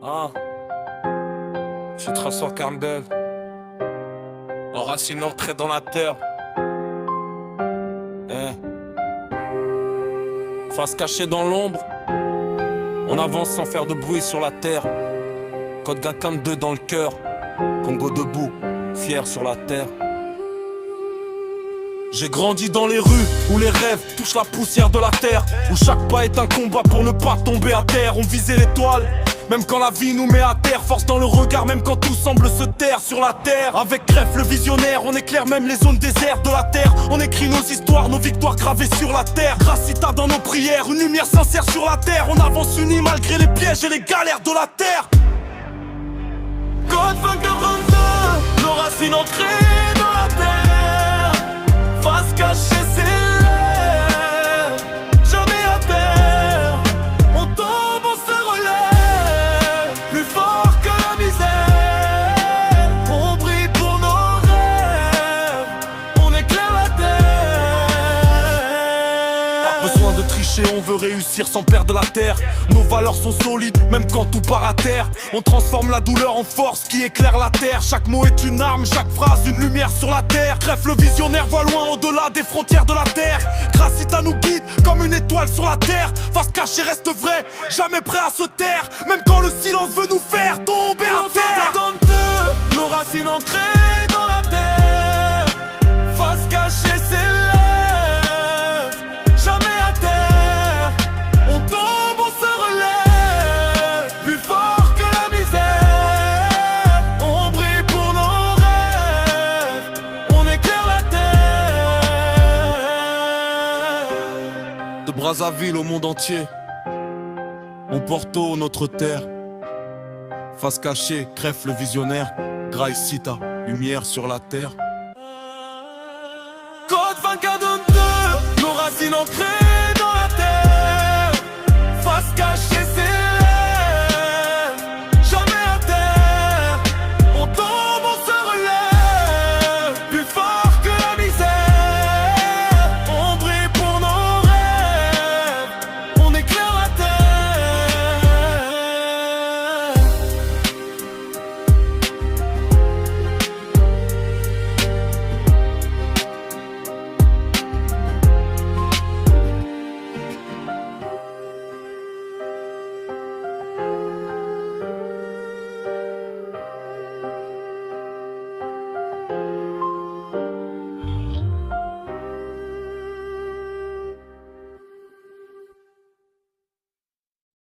Ah, je trace en Campbell, enracine entrée dans la terre. Face cachée dans l'ombre, on avance sans faire de bruit sur la terre. Code d'un 42 dans le cœur, Congo debout, fier sur la terre. J'ai grandi dans les rues où les rêves touchent la poussière de la terre, où chaque pas est un combat pour ne pas tomber à terre. On visait l'étoile, même quand la vie nous met à terre. Force dans le regard, même quand tout semble se taire sur la terre. Avec Greffe le visionnaire, on éclaire même les zones désertes de la terre. On écrit nos histoires, nos victoires gravées sur la terre. Gracita dans nos prières, une lumière sincère sur la terre. On avance unis malgré les pièges et les galères de la terre. Code 2042, nos racines ancrées dans la terre. Face cachée s'élève, jamais à terre. On tombe, on se relève, plus fort que la misère. On brille pour nos rêves, on éclaire la terre. Pas besoin de tricher, on veut réussir sans perdre la terre. Nos valeurs sont solides, même quand tout part à terre. On transforme la douleur en force qui éclaire la terre. Chaque mot est une arme, chaque phrase une lumière sur la terre. Greffe le visionnaire voit loin au-delà des frontières de la terre. Gracita nous guide comme une étoile sur la terre. Face cachée reste vrai, jamais prêt à se taire. Même quand le silence veut nous faire tomber à terre. Nos racines ancrées dans la terre. Face cachée s'élève, jamais à terre. On tombe, on se relève, plus fort que la misère. On brille pour nos rêves, on éclaire la terre. De Brazzaville au monde entier, on porte haut notre terre. Face cachée, Greffe le visionnaire, Gracita, lumière sur la terre. Code 2042, nos racines ancrées